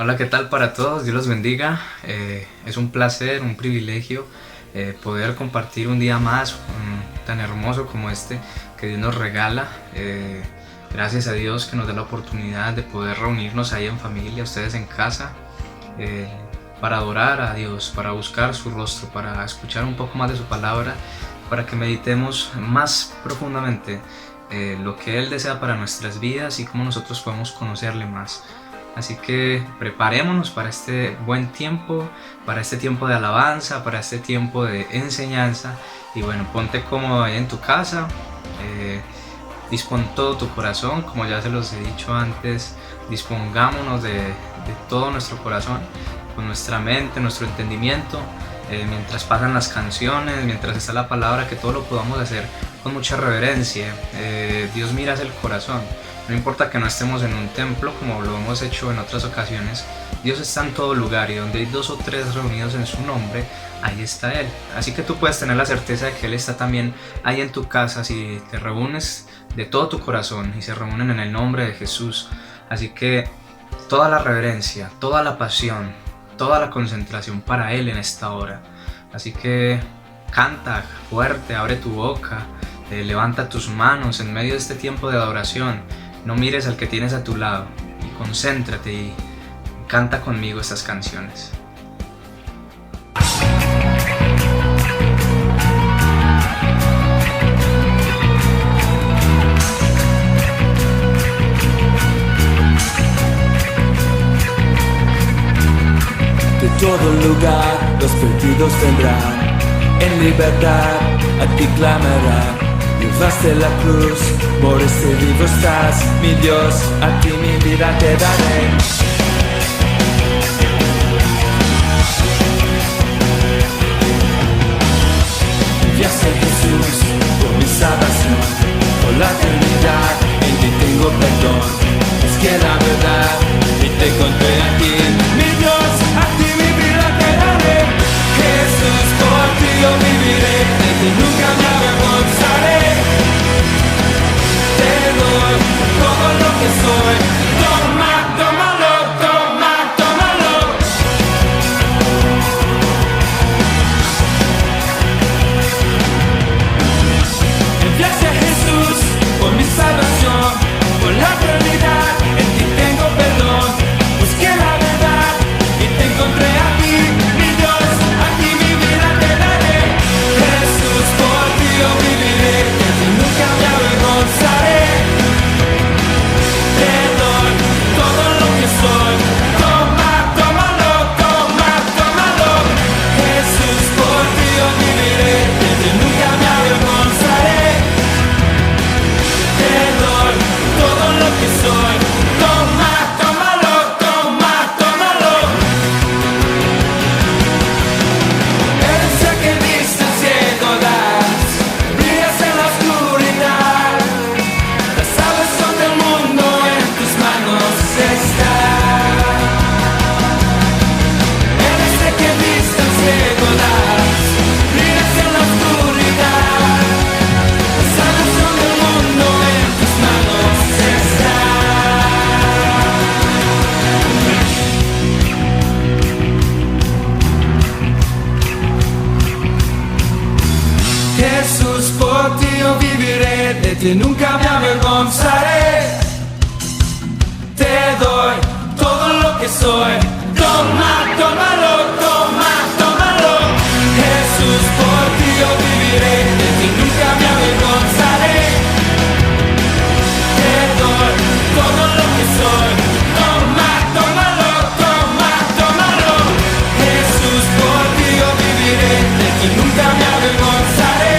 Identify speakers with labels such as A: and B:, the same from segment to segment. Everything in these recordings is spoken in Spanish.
A: Hola, ¿qué tal para todos? Dios los bendiga. Es un placer, un privilegio poder compartir un día más tan hermoso como este que Dios nos regala. Gracias a Dios que nos da la oportunidad de poder reunirnos ahí en familia, ustedes en casa, para adorar a Dios, para buscar su rostro, para escuchar un poco más de su palabra, para que meditemos más profundamente lo que Él desea para nuestras vidas y cómo nosotros podemos conocerle más. Así que preparémonos para este buen tiempo, para este tiempo de alabanza, para este tiempo de enseñanza. Y bueno, ponte cómodo ahí en tu casa, dispón todo tu corazón, como ya se los he dicho antes, dispongámonos de todo nuestro corazón, con nuestra mente, nuestro entendimiento, mientras pasan las canciones, mientras está la palabra, que todo lo podamos hacer con mucha reverencia. Dios mira hacia el corazón. No importa que no estemos en un templo como lo hemos hecho en otras ocasiones, Dios está en todo lugar, y donde hay 2 o 3 reunidos en su nombre, ahí está Él. Así que tú puedes tener la certeza de que Él está también ahí en tu casa si te reúnes de todo tu corazón y se reúnen en el nombre de Jesús. Así que toda la reverencia, toda la pasión, toda la concentración para Él en esta hora. Así que canta fuerte, abre tu boca, levanta tus manos en medio de este tiempo de adoración. No mires al que tienes a tu lado y concéntrate y canta conmigo estas canciones.
B: De todo lugar los perdidos vendrán, en libertad a ti clamarán. Llevaste la cruz, por este vivo estás, mi Dios, a ti mi vida te daré. Enviaste a Jesús por mi salvación, por la eternidad, en ti tengo perdón. Es que la verdad, y te encontré aquí, mi Dios, a ti mi vida te daré. Jesús, por ti yo viviré, de ti nunca me avergonzaré. Todo lo que soy, toma, tómalo, toma, tómalo. Enviaste a Jesús por mi salvación, por la eternidad, en ti tengo perdón. Busqué la verdad y te encontré aquí, mi Dios, aquí mi vida te daré. Jesús, por ti yo viviré, de ti nunca me avergonzaré. Jesús, por ti yo viviré, de ti nunca me avergonzaré. Te doy todo lo que soy, toma, tómalo, toma, tómalo. Jesús, por ti yo viviré, de ti nunca me avergonzaré. Te doy todo lo que soy, toma, tómalo, toma, tómalo. Jesús, por ti yo viviré, de ti nunca me avergonzaré.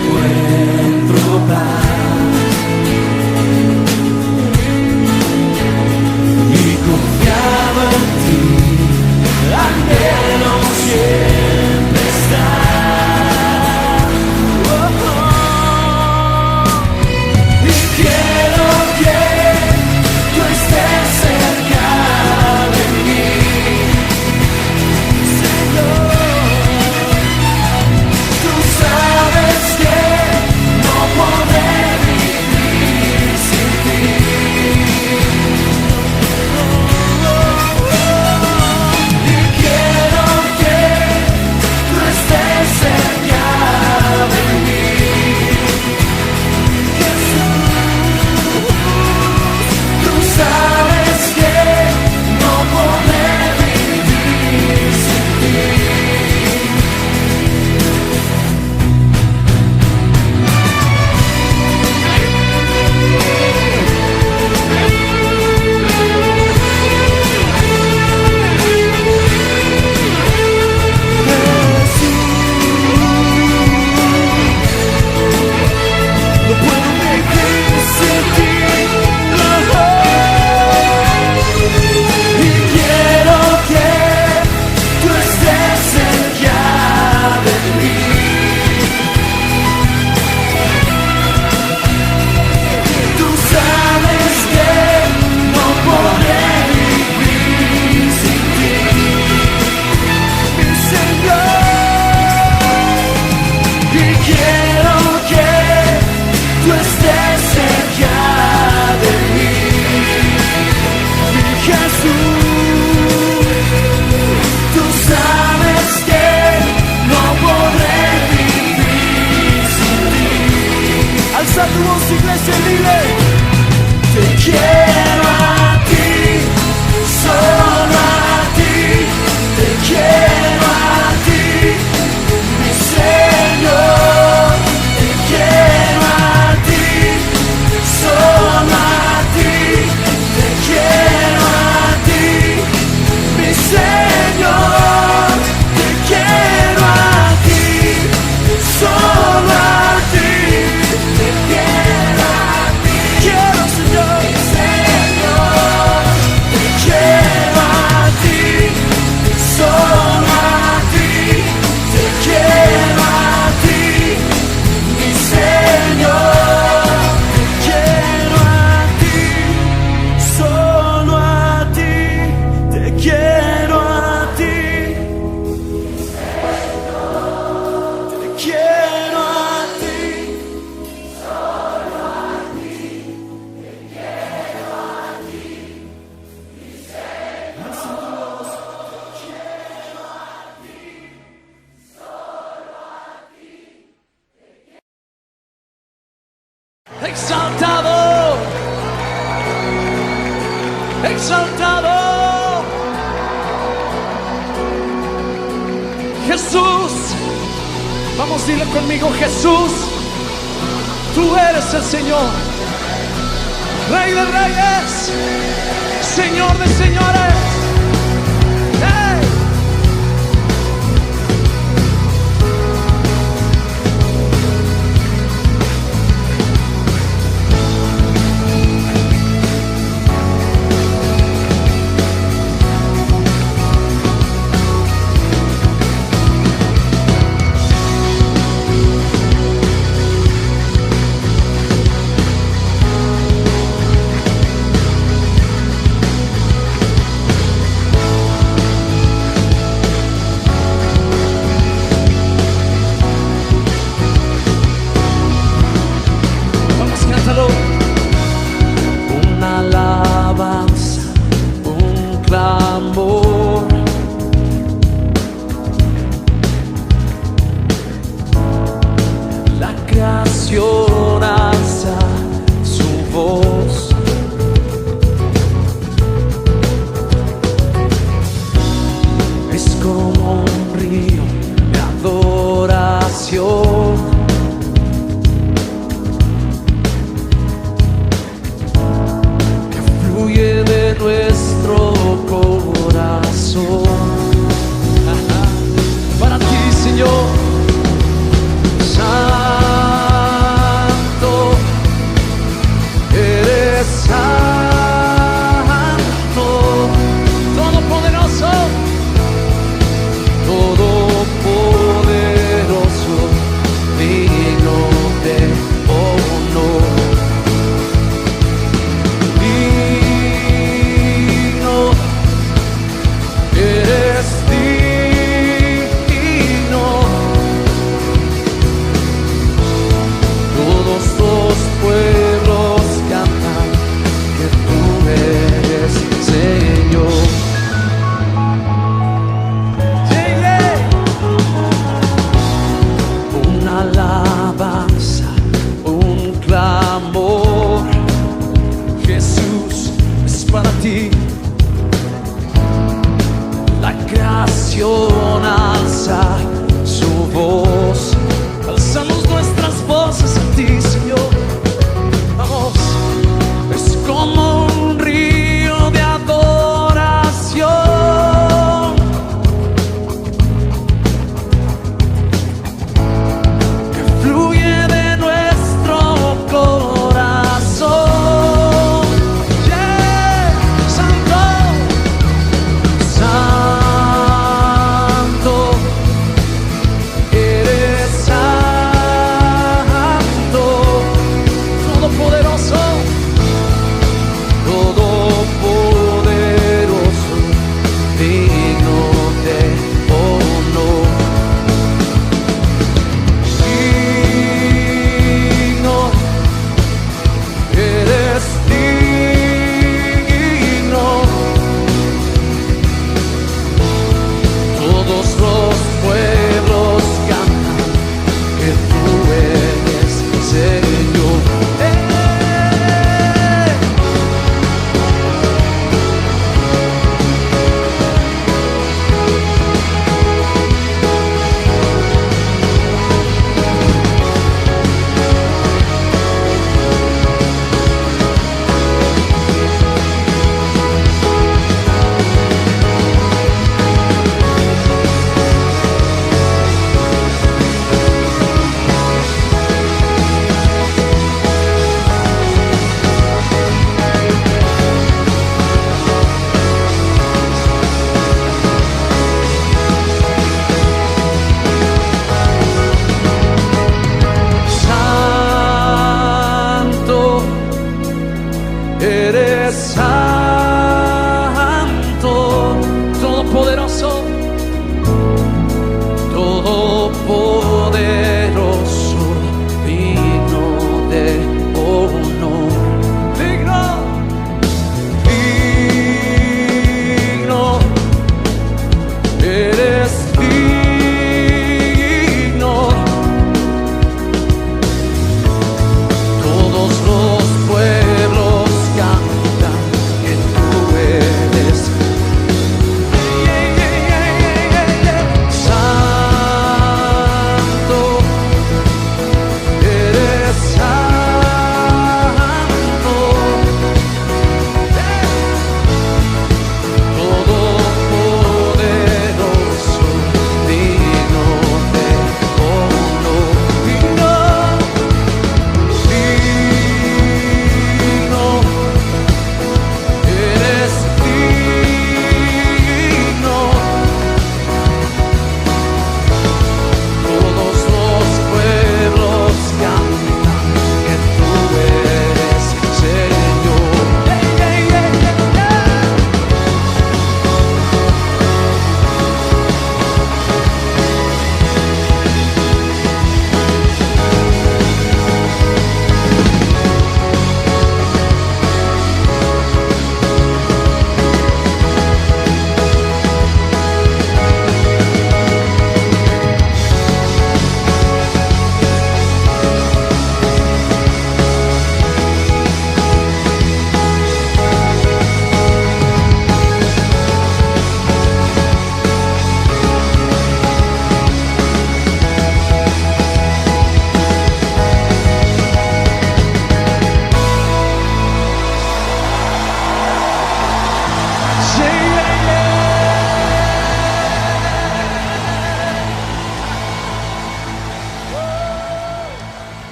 B: encuentro paz y confiado en ti, anhelo siempre estar. Y quiero que tú estés cerca de mí, Señor. Tú sabes que no podré vivir sin ti. Y quiero que tú estés cerca de mí, Jesús. Tú sabes que no podré vivir sin ti. No puedo vivir sin ti, y quiero que tú estés cerca de mí. Tú sabes que no podré vivir sin ti, mi Señor. Y quiero que tú estés cerca de mí, mi Jesús. Tú sabes que no podré vivir sin ti. Alza tu voz, iglesia, y dile: te quiero a ti, solo a ti, te quiero a ti, mi Señor. Te quiero a ti, solo a ti, te quiero a ti, mi Señor. Te quiero a ti, solo a ti, te quiero a ti, quiero, Señor, mi Señor. Te quiero a ti, solo a ti, te quiero a ti, mi Señor. Te quiero a ti, solo a ti, te quiero a ti, te quiero a ti. Exaltado, exaltado, Jesús. Vamos, dile conmigo: Jesús, tú eres el Señor, Rey de reyes, Señor de señores. ¡Hey!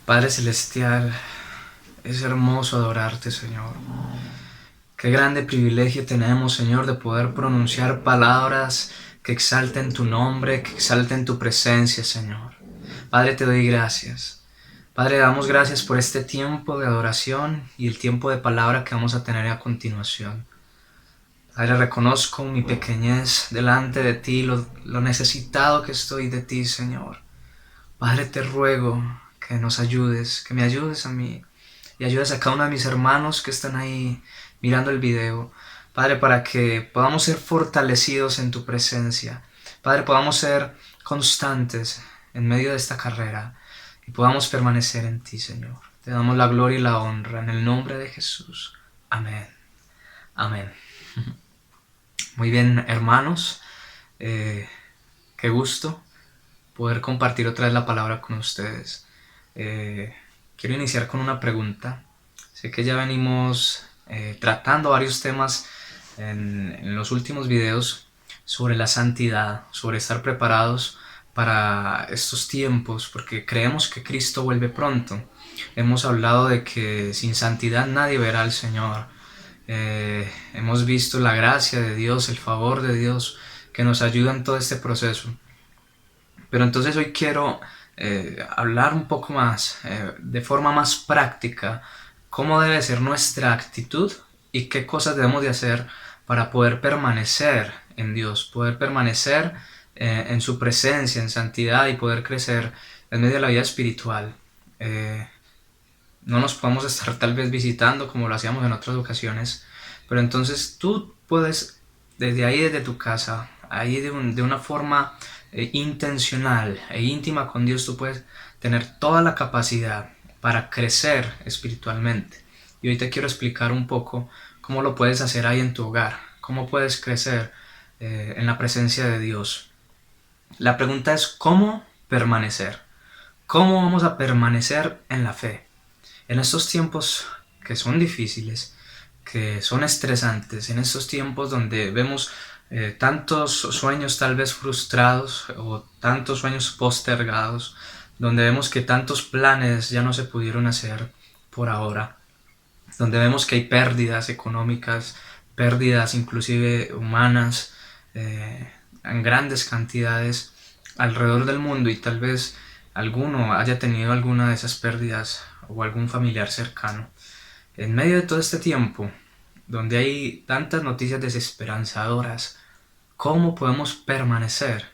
A: Padre Celestial, es hermoso adorarte, Señor. Qué grande privilegio tenemos, Señor, de poder pronunciar palabras que exalten tu nombre, que exalten tu presencia, Señor. Padre, te doy gracias. Padre, damos gracias por este tiempo de adoración y el tiempo de palabra que vamos a tener a continuación. Padre, reconozco mi pequeñez delante de ti, lo necesitado que estoy de ti, Señor. Padre, te ruego que nos ayudes, que me ayudes a mí y ayudes a cada uno de mis hermanos que están ahí mirando el video. Padre, para que podamos ser fortalecidos en tu presencia. Padre, podamos ser constantes en medio de esta carrera y podamos permanecer en ti, Señor. Te damos la gloria y la honra en el nombre de Jesús. Amén. Amén. Muy bien, hermanos. Qué gusto poder compartir otra vez la palabra con ustedes. Quiero iniciar con una pregunta. Sé que ya venimos tratando varios temas en los últimos videos sobre la santidad, sobre estar preparados para estos tiempos, porque creemos que Cristo vuelve pronto. Hemos hablado de que sin santidad nadie verá al Señor. Hemos visto la gracia de Dios, el favor de Dios que nos ayuda en todo este proceso. Pero entonces hoy quiero hablar un poco más, de forma más práctica, cómo debe ser nuestra actitud y qué cosas debemos de hacer para poder permanecer en Dios, poder permanecer en su presencia, en santidad y poder crecer en medio de la vida espiritual. No nos podemos estar tal vez visitando como lo hacíamos en otras ocasiones, pero entonces tú puedes desde ahí, desde tu casa, ahí de una forma intencional e íntima con Dios, tú puedes tener toda la capacidad para crecer espiritualmente. Y hoy te quiero explicar un poco cómo lo puedes hacer ahí en tu hogar, cómo puedes crecer en la presencia de Dios. La pregunta es ¿cómo permanecer? ¿Cómo vamos a permanecer en la fe? En estos tiempos que son difíciles, que son estresantes, en estos tiempos donde vemos tantos sueños tal vez frustrados o tantos sueños postergados, donde vemos que tantos planes ya no se pudieron hacer por ahora, donde vemos que hay pérdidas económicas, pérdidas inclusive humanas, en grandes cantidades alrededor del mundo, y tal vez alguno haya tenido alguna de esas pérdidas o algún familiar cercano. En medio de todo este tiempo, donde hay tantas noticias desesperanzadoras, ¿cómo podemos permanecer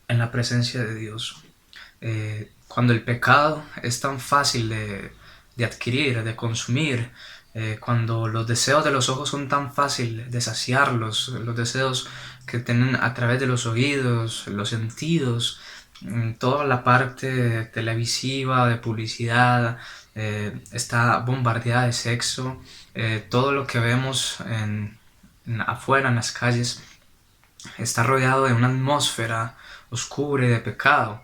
A: en la presencia de Dios? Cuando el pecado es tan fácil de adquirir, de consumir, cuando los deseos de los ojos son tan fáciles de saciarlos, los deseos que tienen a través de los oídos, los sentidos, toda la parte televisiva, de publicidad, está bombardeada de sexo, todo lo que vemos afuera en las calles está rodeado de una atmósfera oscura y de pecado.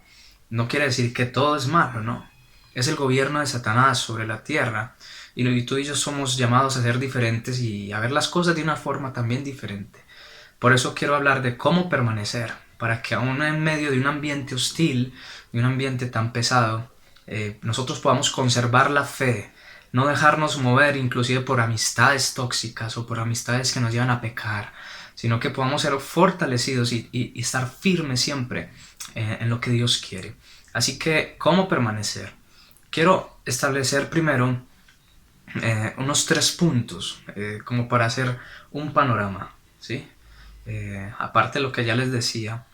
A: No quiere decir que todo es malo, no. Es el gobierno de Satanás sobre la tierra, y tú y yo somos llamados a ser diferentes y a ver las cosas de una forma también diferente. Por eso quiero hablar de cómo permanecer, para que aún en medio de un ambiente hostil, de un ambiente tan pesado, nosotros podamos conservar la fe, no dejarnos mover inclusive por amistades tóxicas o por amistades que nos llevan a pecar, sino que podamos ser fortalecidos y estar firmes siempre en lo que Dios quiere. Así que, ¿cómo permanecer? Quiero establecer primero unos 3 puntos, como para hacer un panorama, ¿sí? Aparte de lo que ya les decía,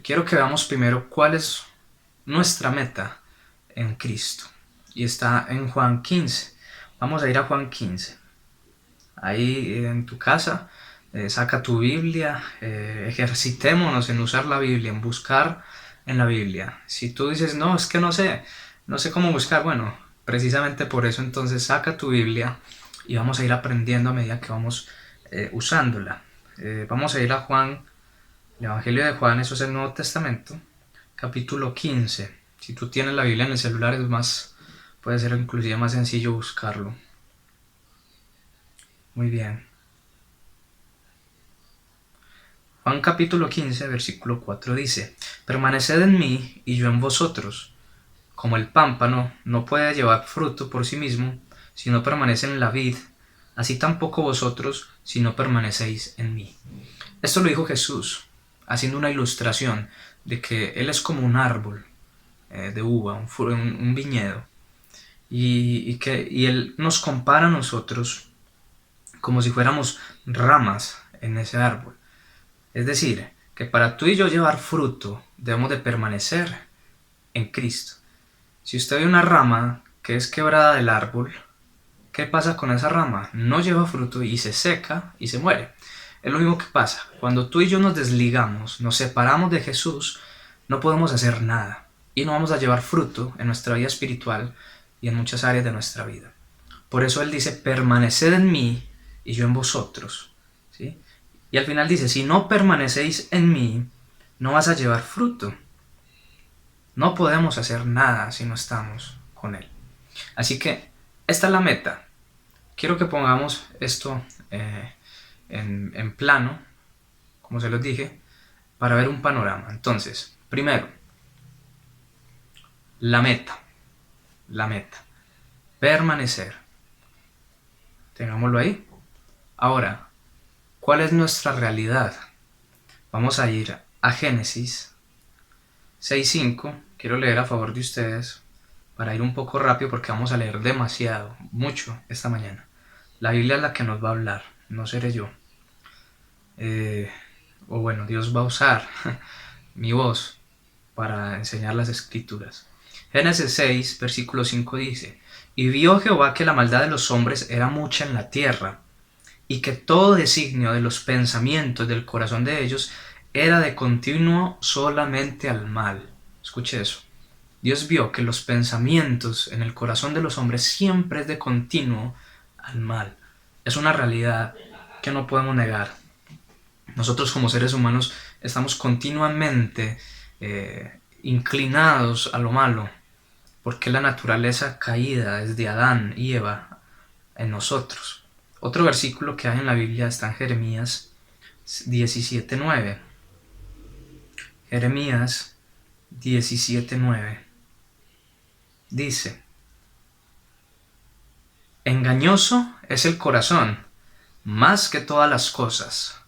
A: quiero que veamos primero cuál es nuestra meta en Cristo. Y está en Juan 15. Vamos a ir a Juan 15. Ahí en tu casa, saca tu Biblia, ejercitémonos en usar la Biblia, en buscar en la Biblia. Si tú dices, no, es que no sé cómo buscar, bueno, precisamente por eso entonces saca tu Biblia y vamos a ir aprendiendo a medida que vamos usándola. Vamos a ir a Juan, el Evangelio de Juan, eso es el Nuevo Testamento, capítulo 15. Si tú tienes la Biblia en el celular puede ser inclusive más sencillo buscarlo. Muy bien. Juan capítulo 15, versículo 4 dice: permaneced en mí y yo en vosotros. como el pámpano no puede llevar fruto por sí mismo si no permanece en la vid, así tampoco vosotros si no permanecéis en mí. Esto lo dijo Jesús, haciendo una ilustración de que Él es como un árbol de uva, un viñedo, y Él nos compara a nosotros como si fuéramos ramas en ese árbol. Es decir, que para tú y yo llevar fruto debemos de permanecer en Cristo. Si usted ve una rama que es quebrada del árbol, ¿qué pasa con esa rama? No lleva fruto y se seca y se muere. Es lo mismo que pasa. Cuando tú y yo nos desligamos, nos separamos de Jesús, no podemos hacer nada. Y no vamos a llevar fruto en nuestra vida espiritual y en muchas áreas de nuestra vida. Por eso Él dice, permaneced en mí y yo en vosotros. ¿Sí? Y al final dice, si no permanecéis en mí, no vas a llevar fruto. No podemos hacer nada si no estamos con Él. Así que esta es la meta. Quiero que pongamos esto en plano, como se los dije, para ver un panorama. Entonces, primero, la meta. Permanecer. Tengámoslo ahí. Ahora, ¿cuál es nuestra realidad? Vamos a ir a Génesis 6:5. Quiero leer a favor de ustedes para ir un poco rápido porque vamos a leer demasiado, mucho esta mañana. La Biblia es la que nos va a hablar, no seré yo. O bueno, Dios va a usar mi voz para enseñar las escrituras. Génesis 6, versículo 5 dice, y vio Jehová que la maldad de los hombres era mucha en la tierra, y que todo designio de los pensamientos del corazón de ellos era de continuo solamente al mal. Escuche eso. Dios vio que los pensamientos en el corazón de los hombres siempre es de continuo al mal. Es una realidad que no podemos negar. Nosotros como seres humanos estamos continuamente inclinados a lo malo, porque la naturaleza caída desde Adán y Eva en nosotros. Otro versículo que hay en la Biblia está en Jeremías 17:9. Jeremías 17:9 dice, engañoso es el corazón más que todas las cosas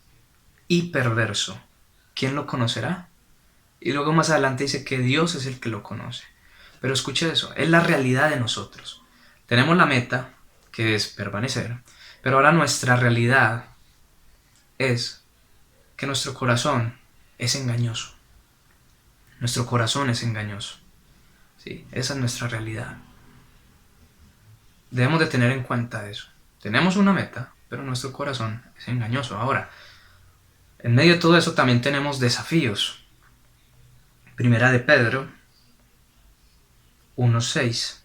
A: y perverso. ¿Quién lo conocerá? Y luego más adelante dice que Dios es el que lo conoce. Pero escuche eso, es la realidad de nosotros. Tenemos la meta, que es permanecer, pero ahora nuestra realidad es que nuestro corazón es engañoso. Nuestro corazón es engañoso. ¿Sí? Esa es nuestra realidad. Debemos de tener en cuenta eso. Tenemos una meta, pero nuestro corazón es engañoso. Ahora, en medio de todo eso también tenemos desafíos. Primera de Pedro 1:6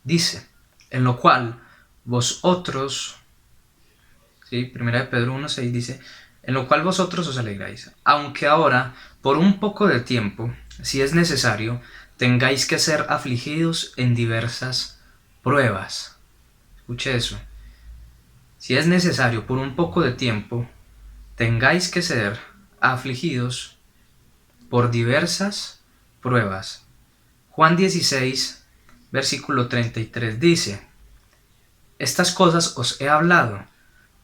A: dice, en lo cual vosotros, ¿sí? Primera de Pedro 1:6 dice, en lo cual vosotros os alegráis, aunque ahora, por un poco de tiempo, si es necesario, tengáis que ser afligidos en diversas pruebas. Escuche eso. Si es necesario, por un poco de tiempo, tengáis que ser afligidos por diversas pruebas. Juan 16, versículo 33 dice, estas cosas os he hablado,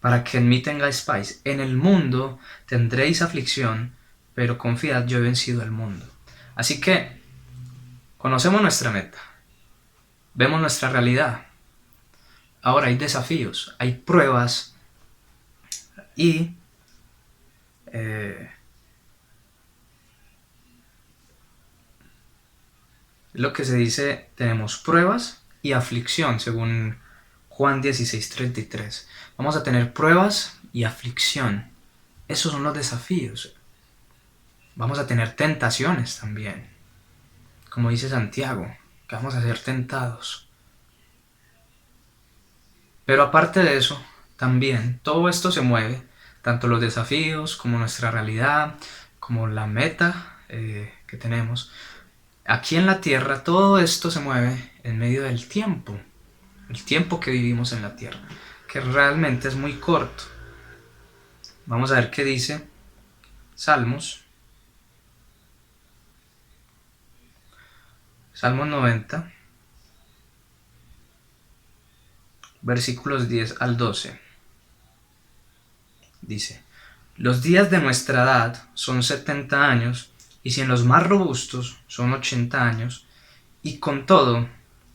A: para que en mí tengáis paz. En el mundo tendréis aflicción, pero confiad, yo he vencido al mundo. Así que, conocemos nuestra meta, vemos nuestra realidad. Ahora hay desafíos, hay pruebas y lo que se dice, tenemos pruebas y aflicción, según Juan 16:33. Vamos a tener pruebas y aflicción. Esos son los desafíos. Vamos a tener tentaciones también. Como dice Santiago, que vamos a ser tentados. Pero aparte de eso, también todo esto se mueve, tanto los desafíos como nuestra realidad, como la meta que tenemos. Aquí en la tierra todo esto se mueve en medio del tiempo. El tiempo que vivimos en la tierra, que realmente es muy corto. Vamos a ver qué dice Salmos Salmo 90, versículos 10 al 12. Dice: los días de nuestra edad son 70 años, y si en los más robustos son 80 años, y con todo,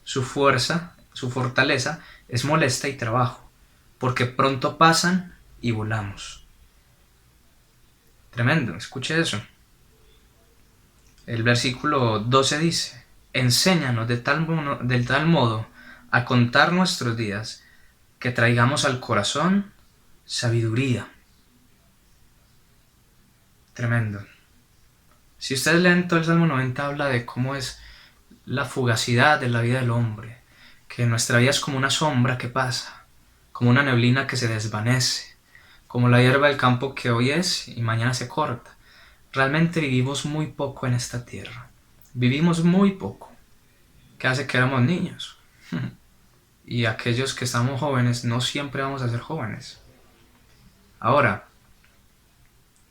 A: su fortaleza es molesta y trabajo, porque pronto pasan y volamos. Tremendo, escuche eso. El versículo 12 dice: enséñanos de tal modo a contar nuestros días, que traigamos al corazón sabiduría. Tremendo. Si ustedes leen todo el Salmo 90, habla de cómo es la fugacidad de la vida del hombre, que nuestra vida es como una sombra que pasa, como una neblina que se desvanece, como la hierba del campo que hoy es y mañana se corta. Realmente vivimos muy poco en esta tierra. Vivimos muy poco. ¿Qué hace que éramos niños? Y aquellos que estamos jóvenes no siempre vamos a ser jóvenes. Ahora,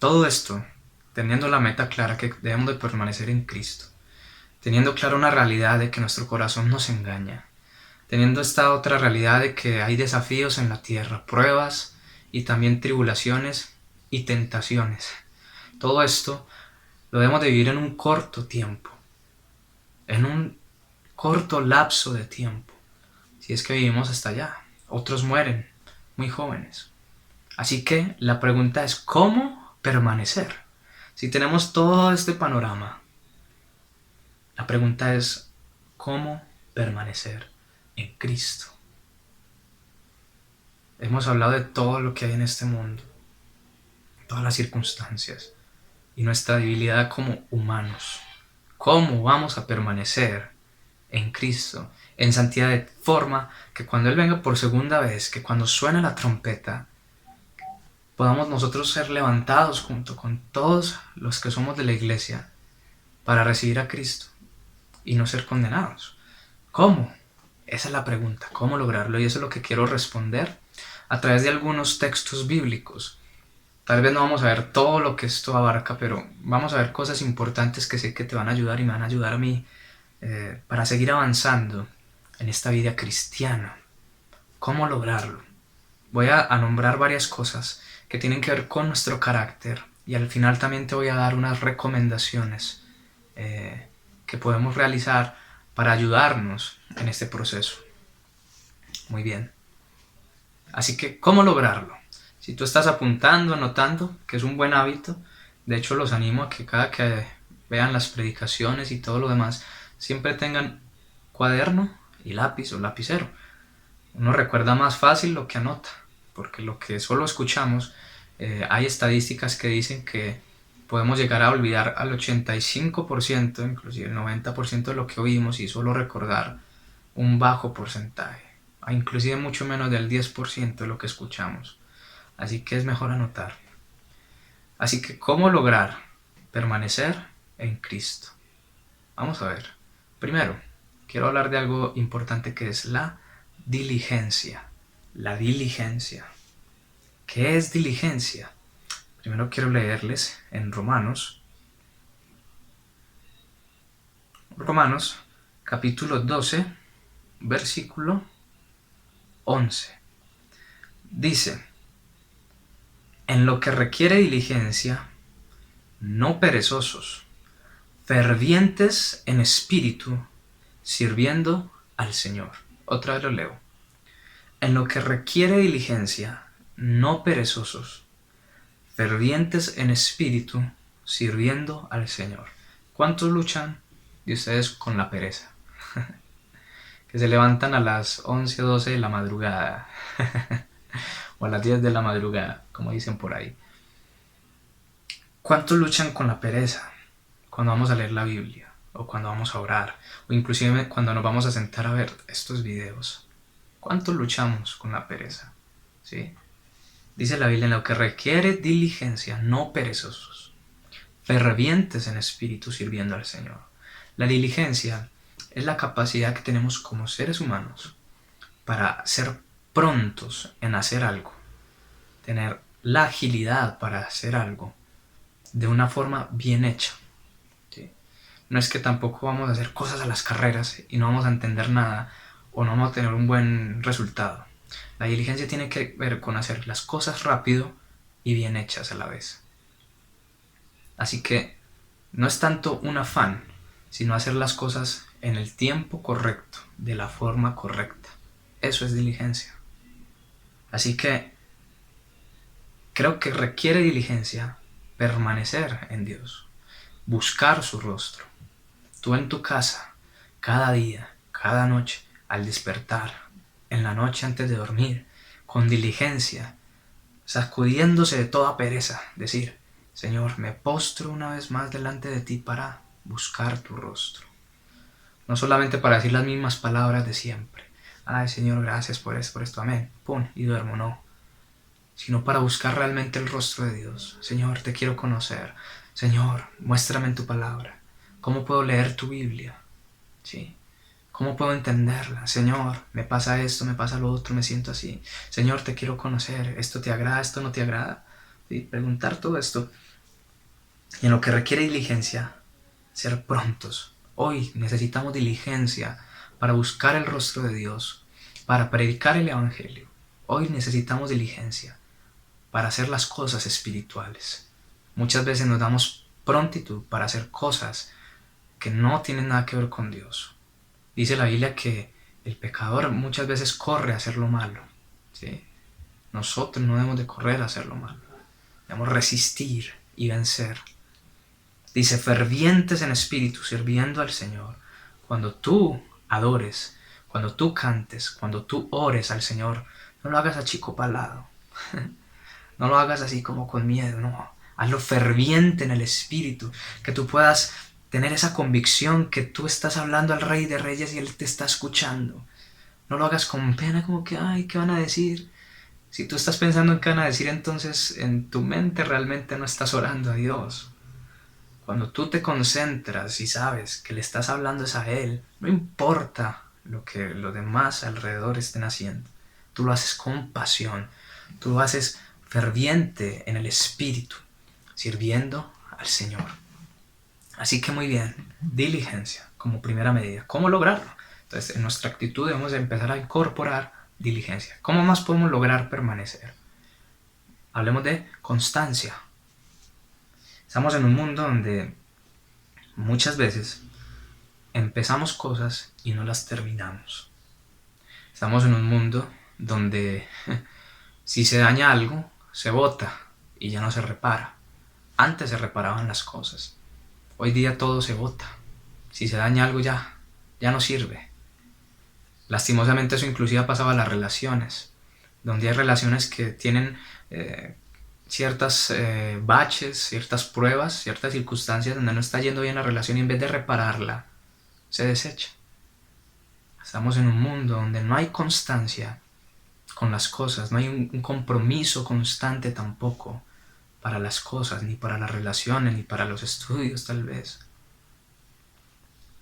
A: todo esto, teniendo la meta clara que debemos de permanecer en Cristo, teniendo clara una realidad de que nuestro corazón nos engaña, teniendo esta otra realidad de que hay desafíos en la tierra, pruebas y también tribulaciones y tentaciones. Todo esto lo debemos de vivir en un corto tiempo, en un corto lapso de tiempo, si es que vivimos hasta allá. Otros mueren muy jóvenes. Así que la pregunta es: ¿cómo permanecer? Si tenemos todo este panorama, la pregunta es: ¿cómo permanecer en Cristo? Hemos hablado de todo lo que hay en este mundo, todas las circunstancias y nuestra debilidad como humanos. ¿Cómo vamos a permanecer en Cristo, en santidad, de forma que cuando Él venga por segunda vez, que cuando suene la trompeta, podamos nosotros ser levantados junto con todos los que somos de la iglesia para recibir a Cristo y no ser condenados? ¿Cómo? Esa es la pregunta, ¿cómo lograrlo? Y eso es lo que quiero responder a través de algunos textos bíblicos. Tal vez no vamos a ver todo lo que esto abarca, pero vamos a ver cosas importantes que sé que te van a ayudar y me van a ayudar a mí para seguir avanzando en esta vida cristiana. ¿Cómo lograrlo? Voy a nombrar varias cosas que tienen que ver con nuestro carácter, y al final también te voy a dar unas recomendaciones que podemos realizar para ayudarnos en este proceso. Muy bien. Así que, ¿cómo lograrlo? Si tú estás apuntando, anotando, que es un buen hábito, de hecho los animo a que cada que vean las predicaciones y todo lo demás, siempre tengan cuaderno y lápiz o lapicero. Uno recuerda más fácil lo que anota, porque lo que solo escuchamos, hay estadísticas que dicen que podemos llegar a olvidar al 85%, inclusive el 90% de lo que oímos, y solo recordar un bajo porcentaje, inclusive mucho menos del 10% de lo que escuchamos. Así que es mejor anotar. Así que, ¿cómo lograr permanecer en Cristo? Vamos a ver. Primero, quiero hablar de algo importante, que es la diligencia. La diligencia. ¿Qué es diligencia? Primero quiero leerles en Romanos capítulo 12, versículo 11. Dice: en lo que requiere diligencia, no perezosos, fervientes en espíritu, sirviendo al Señor. Otra vez lo leo. En lo que requiere diligencia, no perezosos, fervientes en espíritu, sirviendo al Señor. ¿Cuántos luchan de ustedes con la pereza? Que se levantan a las 11 o 12 de la madrugada. O a las 10 de la madrugada, como dicen por ahí. ¿Cuántos luchan con la pereza cuando vamos a leer la Biblia? O cuando vamos a orar, o inclusive cuando nos vamos a sentar a ver estos videos. ¿Cuántos luchamos con la pereza? ¿Sí? Dice la Biblia: en lo que requiere diligencia, no perezosos, fervientes en espíritu, sirviendo al Señor. La diligencia es la capacidad que tenemos como seres humanos para ser prontos en hacer algo, tener la agilidad para hacer algo de una forma bien hecha. ¿Sí? no es que tampoco vamos a hacer cosas a las carreras y no vamos a entender nada o no vamos a tener un buen resultado. La diligencia tiene que ver con hacer las cosas rápido y bien hechas a la vez. Así que no es tanto un afán, sino hacer las cosas en el tiempo correcto, de la forma correcta. Eso es diligencia. Así que creo que requiere diligencia permanecer en Dios, buscar su rostro. Tú en tu casa, cada día, cada noche, al despertar, en la noche antes de dormir, con diligencia, sacudiéndose de toda pereza, decir: Señor, me postro una vez más delante de ti para buscar tu rostro. No solamente para decir las mismas palabras de siempre. Ay, Señor, gracias por esto, amén. Pum, y duermo, no. Sino para buscar realmente el rostro de Dios. Señor, te quiero conocer. Señor, muéstrame en tu palabra. ¿Cómo puedo leer tu Biblia? ¿Sí? ¿Cómo puedo entenderla? Señor, me pasa esto, me pasa lo otro, me siento así. Señor, te quiero conocer. ¿Esto te agrada? ¿Esto no te agrada? ¿Sí? Preguntar todo esto. Y en lo que requiere diligencia, ser prontos. Hoy necesitamos diligencia para buscar el rostro de Dios, para predicar el Evangelio. Hoy necesitamos diligencia para hacer las cosas espirituales. Muchas veces nos damos prontitud para hacer cosas que no tienen nada que ver con Dios. Dice la Biblia que el pecador muchas veces corre a hacer lo malo. ¿Sí? Nosotros no debemos de correr a hacer lo malo. Debemos resistir y vencer. Dice: fervientes en espíritu, sirviendo al Señor. Cuando tú adores, cuando tú cantes, cuando tú ores al Señor, no lo hagas achicopalado. No lo hagas así como con miedo, no. Hazlo ferviente en el espíritu, que tú puedas tener esa convicción que tú estás hablando al Rey de Reyes y Él te está escuchando. No lo hagas con pena, como que, ay, ¿qué van a decir? Si tú estás pensando en qué van a decir, entonces en tu mente realmente no estás orando a Dios. Cuando tú te concentras y sabes que le estás hablando es a Él, no importa lo que los demás alrededor estén haciendo. Tú lo haces con pasión, tú lo haces ferviente en el espíritu, sirviendo al Señor. Así que muy bien, diligencia como primera medida. ¿Cómo lograrlo? Entonces, en nuestra actitud debemos empezar a incorporar diligencia. ¿Cómo más podemos lograr permanecer? Hablemos de constancia. Estamos en un mundo donde muchas veces empezamos cosas y no las terminamos. Estamos en un mundo donde si se daña algo, se bota y ya no se repara. Antes se reparaban las cosas. Hoy día todo se bota. Si se daña algo ya no sirve. Lastimosamente eso inclusive ha pasado a las relaciones, donde hay relaciones que tienen ciertas baches, ciertas pruebas, ciertas circunstancias donde no está yendo bien la relación y en vez de repararla, se desecha. Estamos en un mundo donde no hay constancia con las cosas, no hay un compromiso constante tampoco para las cosas, ni para las relaciones, ni para los estudios tal vez.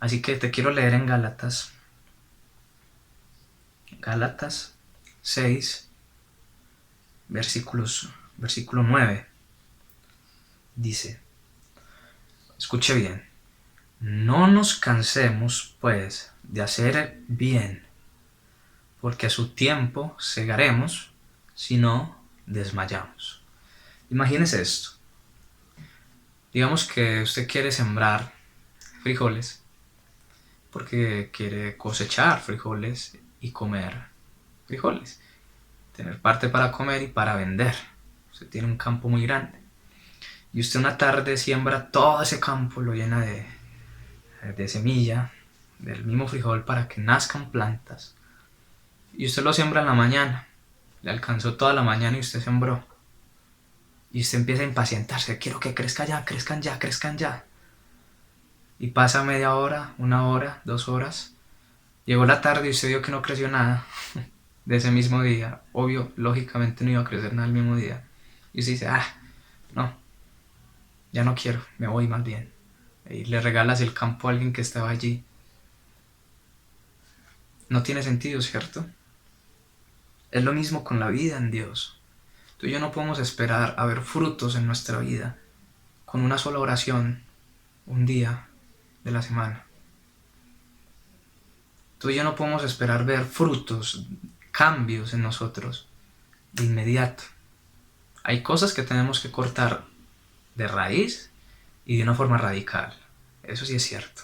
A: Así que te quiero leer en Gálatas 6, versículo 9. Dice, escuche bien: no nos cansemos pues de hacer bien, porque a su tiempo segaremos si no desmayamos. Imagínese esto. Digamos que usted quiere sembrar frijoles porque quiere cosechar frijoles y comer frijoles. Tener parte para comer y para vender. Usted tiene un campo muy grande. Y usted una tarde siembra todo ese campo, lo llena de semilla, del mismo frijol para que nazcan plantas. Y usted lo siembra en la mañana. Le alcanzó toda la mañana y usted sembró. Y usted empieza a impacientarse. Quiero que crezcan ya. Y pasa media hora, 1 hora, 2 horas. Llegó la tarde y usted vio que no creció nada de ese mismo día. Obvio, lógicamente no iba a crecer nada el mismo día. Y usted dice, no, ya no quiero, me voy más bien. Y le regalas el campo a alguien que estaba allí. No tiene sentido, ¿cierto? Es lo mismo con la vida en Dios. Tú y yo no podemos esperar a ver frutos en nuestra vida con una sola oración, un día, de la semana. Tú y yo no podemos esperar ver frutos, cambios en nosotros de inmediato. Hay cosas que tenemos que cortar de raíz y de una forma radical. Eso sí es cierto.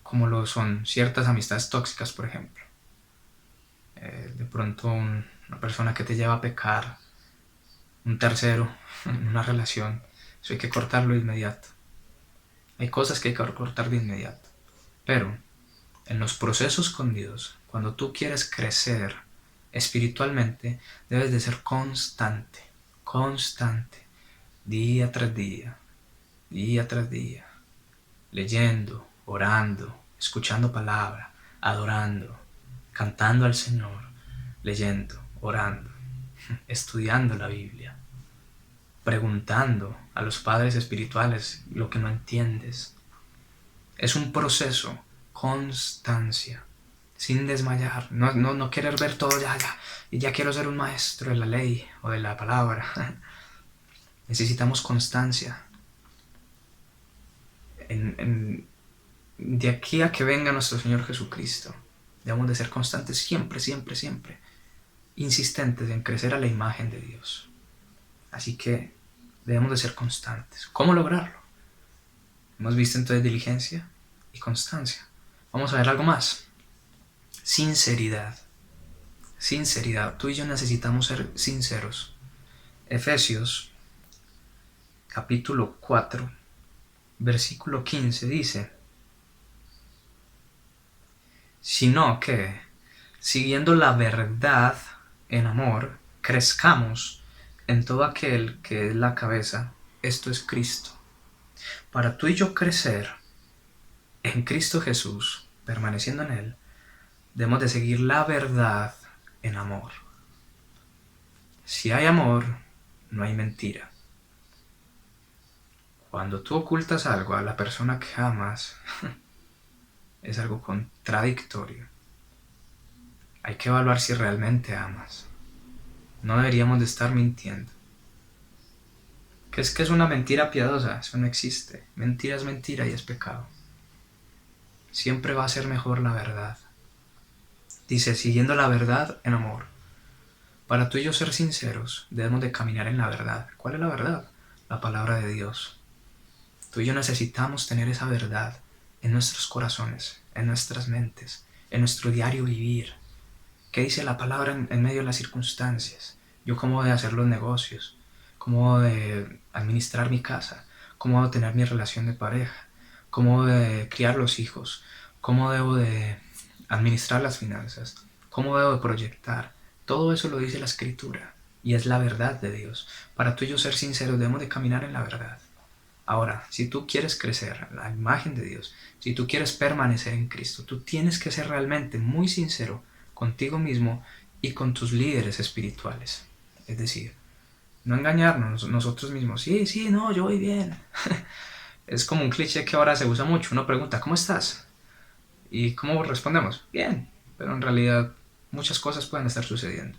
A: Como lo son ciertas amistades tóxicas, por ejemplo. De pronto una persona que te lleva a pecar, un tercero en una relación, eso hay que cortarlo de inmediato. Hay cosas que hay que cortar de inmediato. Pero en los procesos con Dios, cuando tú quieres crecer espiritualmente, debes de ser constante, día tras día, leyendo, orando, escuchando palabra, adorando, cantando al Señor, leyendo, orando, estudiando la Biblia, preguntando a los padres espirituales lo que no entiendes. Es un proceso, constancia, sin desmayar, no querer ver todo ya, y ya quiero ser un maestro de la ley o de la palabra. Necesitamos constancia. De aquí a que venga nuestro Señor Jesucristo, debemos de ser constantes siempre, insistentes en crecer a la imagen de Dios. Así que debemos de ser constantes. ¿Cómo lograrlo? Hemos visto entonces diligencia y constancia. Vamos a ver algo más. Sinceridad. Tú y yo necesitamos ser sinceros. Efesios capítulo 4, versículo 15 dice: sino que, siguiendo la verdad en amor, crezcamos en todo aquel que es la cabeza, esto es Cristo. Para tú y yo crecer en Cristo Jesús, permaneciendo en Él, debemos de seguir la verdad en amor. Si hay amor, no hay mentira. Cuando tú ocultas algo a la persona que amas, es algo contradictorio. Hay que evaluar si realmente amas. No deberíamos de estar mintiendo. ¿Qué es una mentira piadosa? Eso no existe. Mentira es mentira y es pecado. Siempre va a ser mejor la verdad. Dice, siguiendo la verdad en amor. Para tú y yo ser sinceros, debemos de caminar en la verdad. ¿Cuál es la verdad? La palabra de Dios. Tú y yo necesitamos tener esa verdad en nuestros corazones, en nuestras mentes, en nuestro diario vivir. ¿Qué dice la palabra en medio de las circunstancias? Yo cómo de hacer los negocios, cómo de administrar mi casa, cómo de tener mi relación de pareja, cómo de criar los hijos, cómo debo de administrar las finanzas, cómo debo de proyectar. Todo eso lo dice la Escritura y es la verdad de Dios. Para tú y yo ser sinceros debemos de caminar en la verdad. Ahora, si tú quieres crecer a la imagen de Dios, si tú quieres permanecer en Cristo, tú tienes que ser realmente muy sincero contigo mismo y con tus líderes espirituales. Es decir, no engañarnos nosotros mismos. Sí, no, yo voy bien. Es como un cliché que ahora se usa mucho. Uno pregunta, ¿cómo estás? ¿Y cómo respondemos? Bien. Pero en realidad muchas cosas pueden estar sucediendo.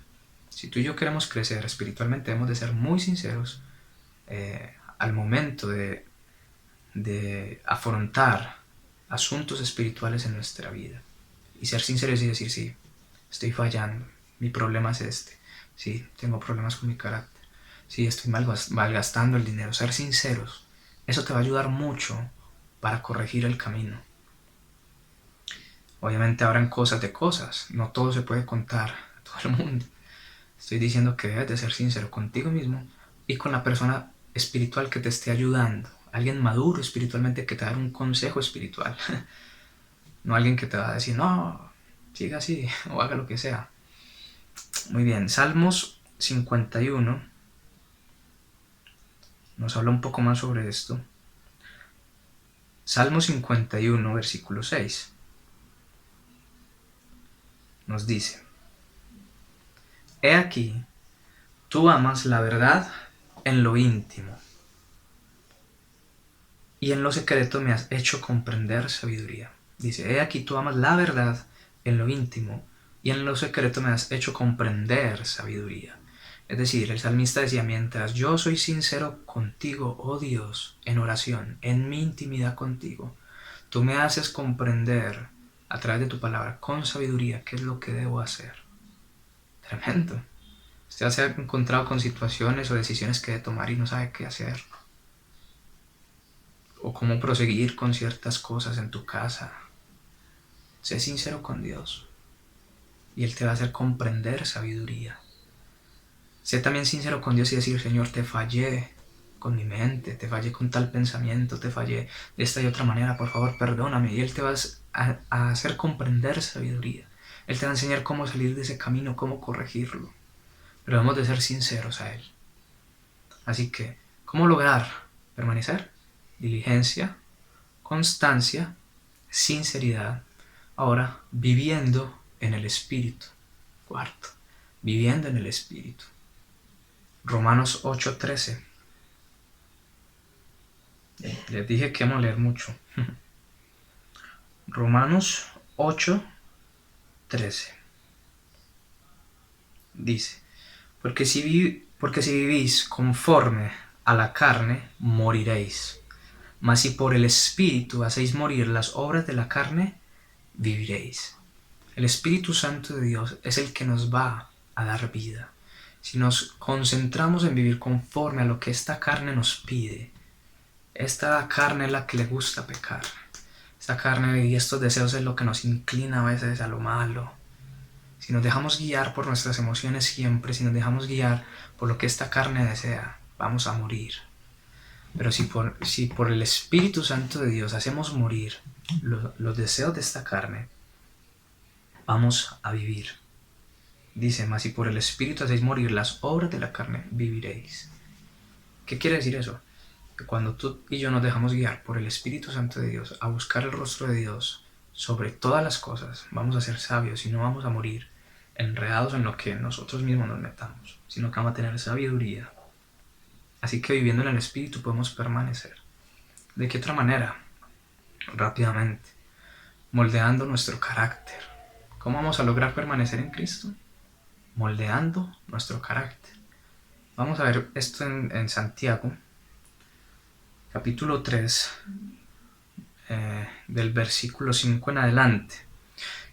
A: Si tú y yo queremos crecer espiritualmente, debemos de ser muy sinceros al momento de afrontar asuntos espirituales en nuestra vida. Y ser sinceros y decir, sí, estoy fallando, mi problema es este. Sí, tengo problemas con mi carácter. Sí, estoy malgastando el dinero. Ser sinceros, eso te va a ayudar mucho para corregir el camino. Obviamente habrán cosas de cosas, no todo se puede contar a todo el mundo. Estoy diciendo que debes de ser sincero contigo mismo y con la persona espiritual que te esté ayudando. Alguien maduro espiritualmente que te va a dar un consejo espiritual. No alguien que te va a decir, no, siga así o haga lo que sea. Muy bien, Salmos 51 nos habla un poco más sobre esto. Salmo 51, versículo 6. Nos dice: he aquí, tú amas la verdad en lo íntimo, y en lo secreto me has hecho comprender sabiduría. Dice, he aquí, tú amas la verdad en lo íntimo, y en lo secreto me has hecho comprender sabiduría. Es decir, el salmista decía, mientras yo soy sincero contigo, oh Dios, en oración, en mi intimidad contigo, tú me haces comprender a través de tu palabra con sabiduría qué es lo que debo hacer. Tremendo. Usted se ha encontrado con situaciones o decisiones que debe tomar y no sabe qué hacer. O cómo proseguir con ciertas cosas en tu casa. Sé sincero con Dios y Él te va a hacer comprender sabiduría. Sé también sincero con Dios y decir, Señor, te fallé con mi mente, te fallé con tal pensamiento, te fallé de esta y otra manera, por favor, perdóname. Y Él te va a hacer comprender sabiduría. Él te va a enseñar cómo salir de ese camino, cómo corregirlo. Pero debemos de ser sinceros a Él. Así que, ¿cómo lograr permanecer? Diligencia, constancia, sinceridad. Ahora, viviendo en el Espíritu. Cuarto, viviendo en el Espíritu. Romanos 8:13. Les dije que vamos a leer mucho. Romanos 8:13. Dice, porque si vivís conforme a la carne, moriréis. Mas si por el Espíritu hacéis morir las obras de la carne, viviréis. El Espíritu Santo de Dios es el que nos va a dar vida. Si nos concentramos en vivir conforme a lo que esta carne nos pide, esta carne es la que le gusta pecar. Esta carne y estos deseos es lo que nos inclina a veces a lo malo. Si nos dejamos guiar por nuestras emociones siempre, si nos dejamos guiar por lo que esta carne desea, vamos a morir. Pero si por el Espíritu Santo de Dios hacemos morir los deseos de esta carne, vamos a vivir. Dice, mas si por el Espíritu hacéis morir las obras de la carne, viviréis. ¿Qué quiere decir eso? Que cuando tú y yo nos dejamos guiar por el Espíritu Santo de Dios a buscar el rostro de Dios sobre todas las cosas, vamos a ser sabios y no vamos a morir enredados en lo que nosotros mismos nos metamos, sino que vamos a tener sabiduría. Así que viviendo en el Espíritu podemos permanecer. ¿De qué otra manera? Rápidamente, moldeando nuestro carácter. ¿Cómo vamos a lograr permanecer en Cristo? Moldeando nuestro carácter. Vamos a ver esto en Santiago, capítulo 3, del versículo 5 en adelante.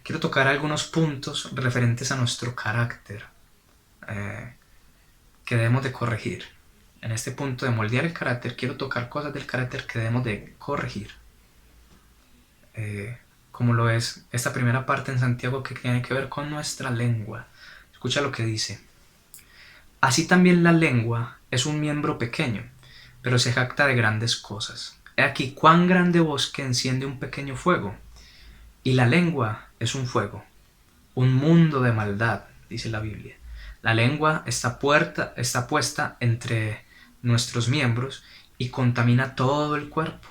A: Quiero tocar algunos puntos referentes a nuestro carácter que debemos de corregir. En este punto de moldear el carácter, quiero tocar cosas del carácter que debemos de corregir. Como lo es esta primera parte en Santiago que tiene que ver con nuestra lengua. Escucha lo que dice. Así también la lengua es un miembro pequeño, pero se jacta de grandes cosas. He aquí cuán grande bosque enciende un pequeño fuego. Y la lengua es un fuego, un mundo de maldad, dice la Biblia. La lengua está puesta entre nuestros miembros y contamina todo el cuerpo.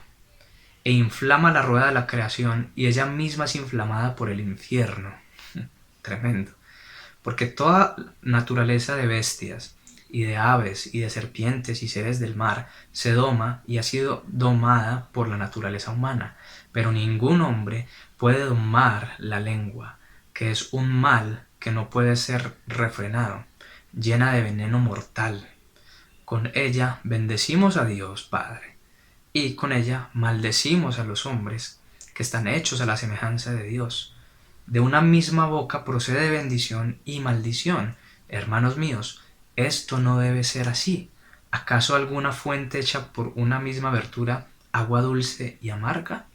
A: E inflama la rueda de la creación y ella misma es inflamada por el infierno. Tremendo. Porque toda naturaleza de bestias y de aves y de serpientes y seres del mar se doma y ha sido domada por la naturaleza humana. Pero ningún hombre puede domar la lengua, que es un mal que no puede ser refrenado, llena de veneno mortal. Con ella bendecimos a Dios Padre, y con ella maldecimos a los hombres que están hechos a la semejanza de Dios. De una misma boca procede bendición y maldición. Hermanos míos, esto no debe ser así. ¿Acaso alguna fuente hecha por una misma abertura, agua dulce y amarga?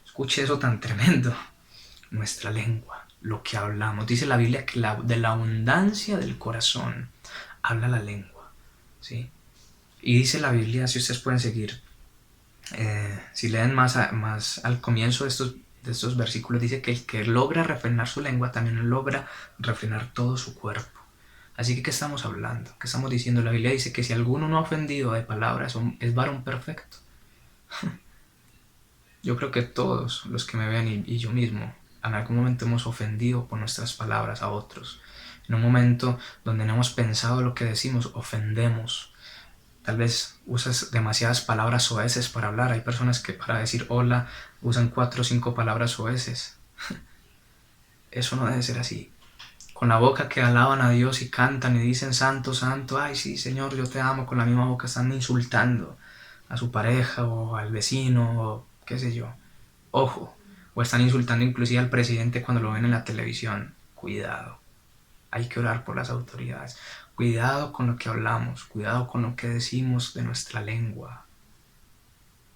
A: Escuche eso tan tremendo. Nuestra lengua, lo que hablamos. Dice la Biblia que de la abundancia del corazón habla la lengua. ¿Sí? Y dice la Biblia, si ustedes pueden seguir, si leen más al comienzo de estos versículos, dice que el que logra refrenar su lengua también logra refrenar todo su cuerpo. Así que, ¿qué estamos hablando? ¿Qué estamos diciendo? La Biblia dice que si alguno no ha ofendido de palabras, es varón perfecto. Yo creo que todos los que me ven y yo mismo, en algún momento hemos ofendido por nuestras palabras a otros. En un momento donde no hemos pensado lo que decimos, ofendemos. Tal vez usas demasiadas palabras soeces para hablar. Hay personas que para decir hola usan 4 o 5 palabras soeces. Eso no debe ser así. con la boca que alaban a Dios y cantan y dicen santo, santo, ay sí Señor, yo te amo, con la misma boca están insultando a su pareja o al vecino o qué sé yo. Ojo, o están insultando inclusive al presidente cuando lo ven en la televisión. Cuidado, hay que orar por las autoridades. Cuidado con lo que hablamos, cuidado con lo que decimos de nuestra lengua.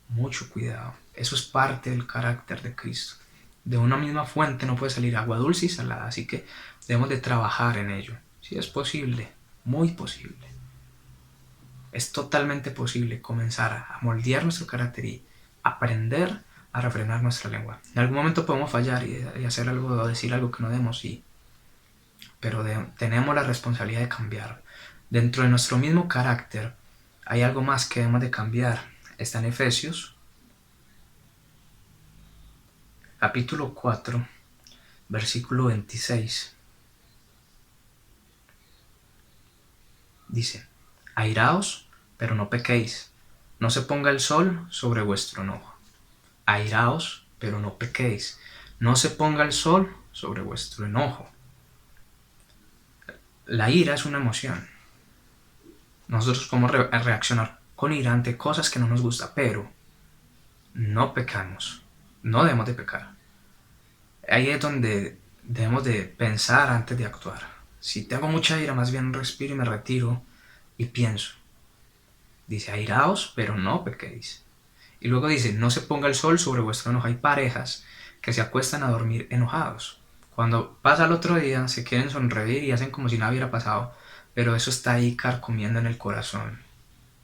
A: Mucho cuidado. Eso es parte del carácter de Cristo. De una misma fuente no puede salir agua dulce y salada, así que debemos de trabajar en ello. Si es posible, muy posible. Es totalmente posible comenzar a moldear nuestro carácter y aprender a refrenar nuestra lengua. En algún momento podemos fallar y hacer algo o decir algo que no debemos, sí. Pero tenemos la responsabilidad de cambiar. Dentro de nuestro mismo carácter hay algo más que debemos de cambiar. Está en Efesios, capítulo 4, versículo 26. Dice, airaos, pero no pequéis. No se ponga el sol sobre vuestro enojo. Airaos, pero no pequéis. No se ponga el sol sobre vuestro enojo. La ira es una emoción. Nosotros podemos reaccionar con ira ante cosas que no nos gustan, pero no pecamos. No debemos de pecar. Ahí es donde debemos de pensar antes de actuar. Si tengo mucha ira, más bien respiro y me retiro y pienso. Dice, airaos, pero no pequéis. Y luego dice, no se ponga el sol sobre vuestro enojo. Hay parejas que se acuestan a dormir enojados. Cuando pasa el otro día, se quieren sonreír y hacen como si nada hubiera pasado, pero eso está ahí carcomiendo en el corazón.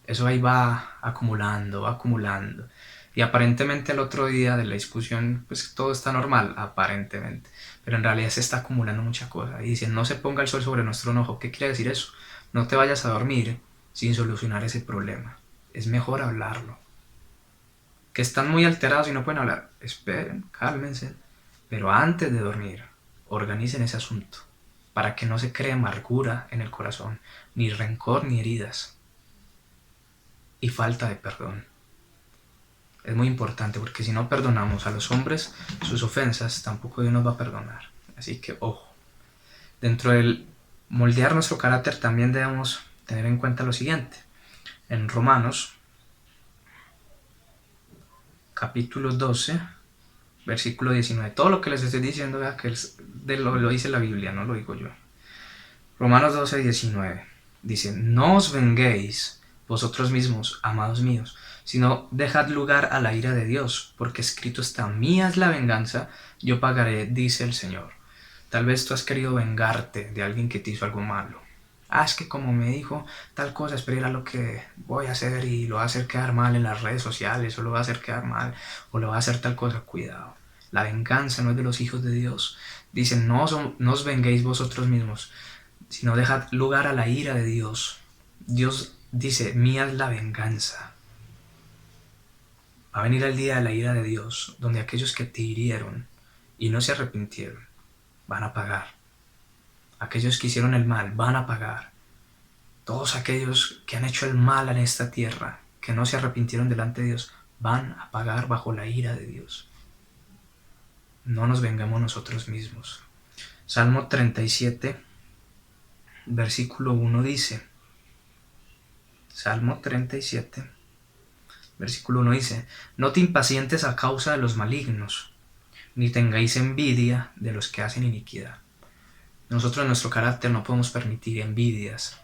A: Eso ahí va acumulando, va acumulando. Y aparentemente el otro día de la discusión, pues todo está normal, aparentemente. Pero en realidad se está acumulando mucha cosa. Y dicen, no se ponga el sol sobre nuestro enojo. ¿Qué quiere decir eso? No te vayas a dormir sin solucionar ese problema. Es mejor hablarlo. Que están muy alterados y no pueden hablar. Esperen, cálmense. Pero antes de dormir, organicen ese asunto. Para que no se cree amargura en el corazón, ni rencor, ni heridas. Y falta de perdón. Es muy importante porque si no perdonamos a los hombres sus ofensas, tampoco Dios nos va a perdonar. Así que ojo. Dentro del moldear nuestro carácter también debemos tener en cuenta lo siguiente. En Romanos, capítulo 12, versículo 19. Todo lo que les estoy diciendo que lo dice la Biblia, no lo digo yo. Romanos 12, 19. Dice, no os venguéis vosotros mismos, amados míos, sino dejad lugar a la ira de Dios, porque escrito está, mía es la venganza, yo pagaré, dice el Señor. Tal vez tú has querido vengarte de alguien que te hizo algo malo. Es que como me dijo tal cosa, espera lo que voy a hacer y lo va a hacer quedar mal en las redes sociales, o lo va a hacer quedar mal, o lo va a hacer tal cosa. Cuidado, la venganza no es de los hijos de Dios. Dicen, no os venguéis vosotros mismos, sino dejad lugar a la ira de Dios. Dios dice, mía es la venganza. Va a venir el día de la ira de Dios, donde aquellos que te hirieron y no se arrepintieron, van a pagar. Aquellos que hicieron el mal, van a pagar. Todos aquellos que han hecho el mal en esta tierra, que no se arrepintieron delante de Dios, van a pagar bajo la ira de Dios. No nos vengamos nosotros mismos. Salmo 37, versículo 1 dice, Salmo 37, versículo 1 dice, no te impacientes a causa de los malignos, ni tengáis envidia de los que hacen iniquidad. Nosotros en nuestro carácter no podemos permitir envidias.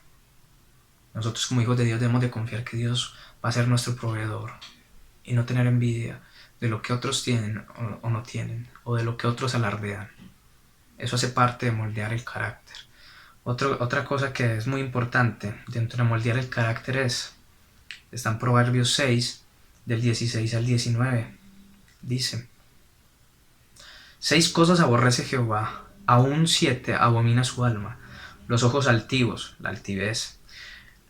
A: Nosotros como hijos de Dios debemos de confiar que Dios va a ser nuestro proveedor y no tener envidia de lo que otros tienen o no tienen, o de lo que otros alardean. Eso hace parte de moldear el carácter. Otra cosa que es muy importante dentro de moldear el carácter está en Proverbios 6, del 16 al 19. Dice, 6 cosas aborrece Jehová, aún 7 abomina su alma: los ojos altivos, la altivez;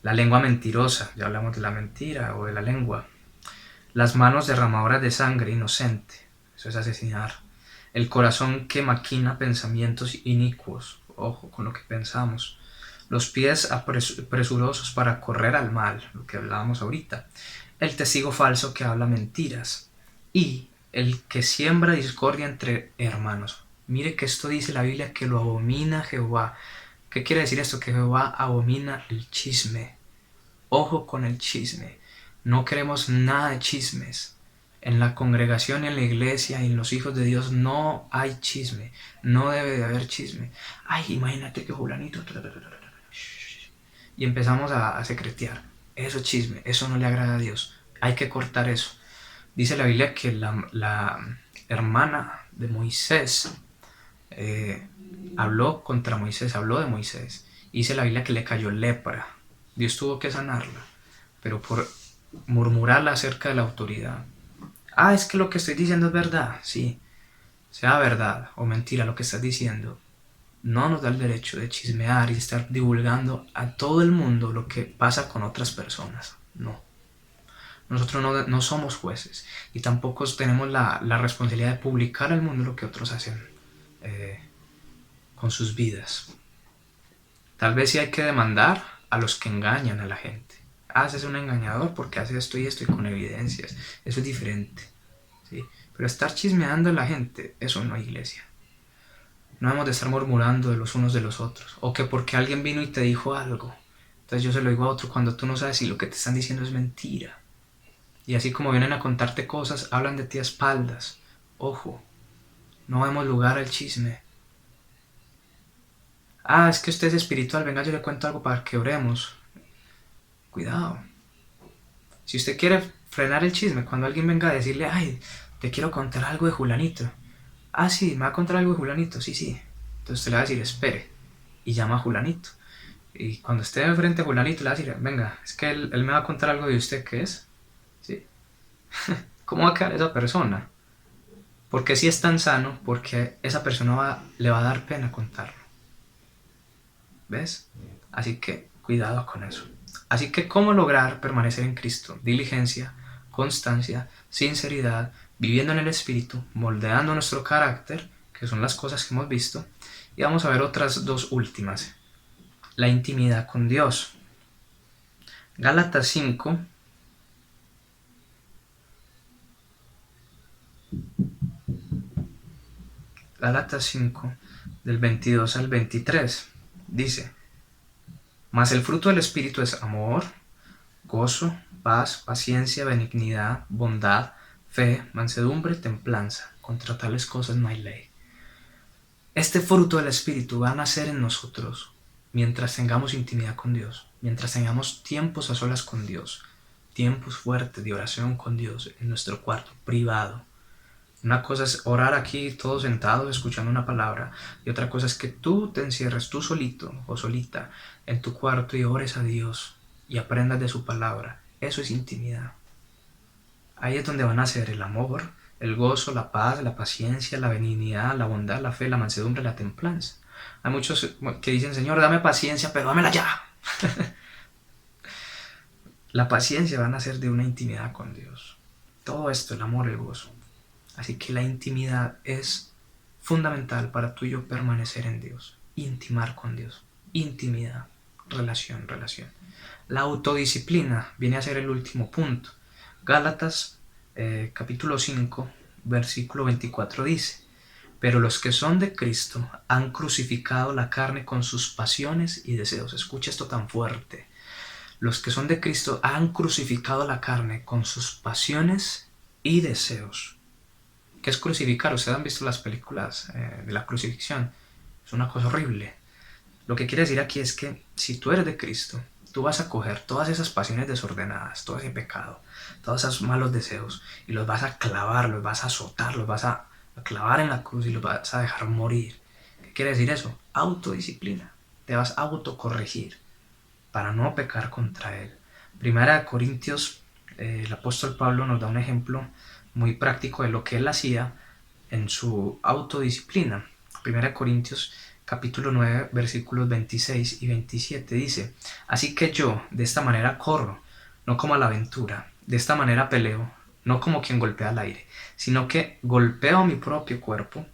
A: la lengua mentirosa, ya hablamos de la mentira o de la lengua; las manos derramadoras de sangre inocente, eso es asesinar; el corazón que maquina pensamientos inicuos, ojo con lo que pensamos; los pies presurosos para correr al mal, lo que hablábamos ahorita; el testigo falso que habla mentiras; y el que siembra discordia entre hermanos. Mire que esto dice la Biblia que lo abomina Jehová. ¿Qué quiere decir esto? Que Jehová abomina el chisme. Ojo con el chisme. No queremos nada de chismes. En la congregación, en la iglesia y en los hijos de Dios no hay chisme. No debe de haber chisme. Ay, imagínate que fulanito... Y empezamos a secretear. Eso es chisme. Eso no le agrada a Dios. Hay que cortar eso. Dice la Biblia que la hermana de Moisés habló contra Moisés, habló de Moisés. Dice la Biblia que le cayó lepra. Dios tuvo que sanarla, pero por murmurarla acerca de la autoridad. Ah, es que lo que estoy diciendo es verdad. Sí, sea verdad o mentira lo que estás diciendo, no nos da el derecho de chismear y estar divulgando a todo el mundo lo que pasa con otras personas. No. Nosotros no somos jueces y tampoco tenemos la responsabilidad de publicar al mundo lo que otros hacen con sus vidas. Tal vez sí hay que demandar a los que engañan a la gente. Ah, ese es un engañador porque hace esto y esto y con evidencias. Eso es diferente, ¿sí? Pero estar chismeando a la gente, eso no es iglesia. No hemos de estar murmurando de los unos de los otros. O que porque alguien vino y te dijo algo, entonces yo se lo digo a otro cuando tú no sabes si lo que te están diciendo es mentira. Y así como vienen a contarte cosas, hablan de ti a espaldas. Ojo, no demos lugar al chisme. Ah, es que usted es espiritual, venga, yo le cuento algo para que oremos. Cuidado. Si usted quiere frenar el chisme, cuando alguien venga a decirle, ay, te quiero contar algo de Julanito. Ah, sí, me va a contar algo de Julanito, sí. Entonces usted le va a decir, espere, y llama a Julanito. Y cuando esté de frente a Julanito, le va a decir, venga, es que él me va a contar algo de usted, ¿qué es? ¿Sí? ¿Cómo va a quedar esa persona? Porque si es tan sano, porque esa persona le va a dar pena contarlo. ¿Ves? Así que cuidado con eso. Así que ¿cómo lograr permanecer en Cristo? Diligencia, constancia, sinceridad, viviendo en el Espíritu, moldeando nuestro carácter, que son las cosas que hemos visto. Y vamos a ver otras dos últimas. La intimidad con Dios. Gálatas 5. Gálatas 5, del 22 al 23, dice: Mas el fruto del Espíritu es amor, gozo, paz, paciencia, benignidad, bondad, fe, mansedumbre, templanza. Contra tales cosas no hay ley. Este fruto del Espíritu va a nacer en nosotros mientras tengamos intimidad con Dios, mientras tengamos tiempos a solas con Dios, tiempos fuertes de oración con Dios en nuestro cuarto privado. Una cosa es orar aquí todos sentados escuchando una palabra, y otra cosa es que tú te encierres tú solito o solita en tu cuarto y ores a Dios y aprendas de su palabra. Eso es intimidad. Ahí es donde van a ser el amor, el gozo, la paz, la paciencia, la benignidad, la bondad, la fe, la mansedumbre, la templanza. Hay muchos que dicen, Señor, dame paciencia, pero dámela ya. La paciencia va a nacer de una intimidad con Dios. Todo esto, el amor, el gozo. Así que la intimidad es fundamental para tú y yo permanecer en Dios, intimar con Dios, intimidad, relación. La autodisciplina viene a ser el último punto. Gálatas capítulo 5, versículo 24 dice: Pero los que son de Cristo han crucificado la carne con sus pasiones y deseos. Escucha esto tan fuerte. Los que son de Cristo han crucificado la carne con sus pasiones y deseos. ¿Qué es crucificar? Ustedes han visto las películas de la crucifixión. Es una cosa horrible. Lo que quiere decir aquí es que si tú eres de Cristo, tú vas a coger todas esas pasiones desordenadas, todo ese pecado, todos esos malos deseos, y los vas a clavar, los vas a azotar, los vas a clavar en la cruz y los vas a dejar morir. ¿Qué quiere decir eso? Autodisciplina. Te vas a autocorregir para no pecar contra Él. Primera de Corintios, el apóstol Pablo nos da un ejemplo muy práctico de lo que él hacía en su autodisciplina. 1 Corintios capítulo 9 versículos 26 y 27 dice: Así que yo de esta manera corro, no como a la aventura, de esta manera peleo, no como quien golpea al aire, sino que golpeo mi propio cuerpo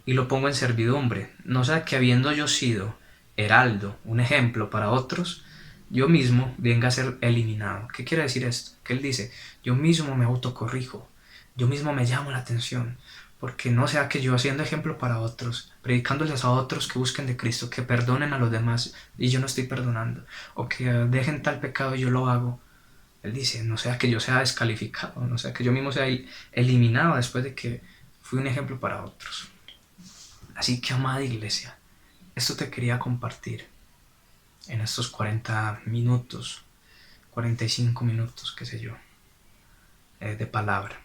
A: y lo pongo en servidumbre, no sea que habiendo yo sido heraldo, un ejemplo para otros, yo mismo venga a ser eliminado. ¿Qué quiere decir esto? Que él dice, yo mismo me autocorrijo, yo mismo me llamo la atención. Porque no sea que yo siendo ejemplo para otros, predicándoles a otros que busquen de Cristo, que perdonen a los demás y yo no estoy perdonando, o que dejen tal pecado y yo lo hago. Él dice, no sea que yo sea descalificado, no sea que yo mismo sea eliminado después de que fui un ejemplo para otros. Así que, amada iglesia, esto te quería compartir en estos 40 minutos, 45 minutos, qué sé yo, de palabra.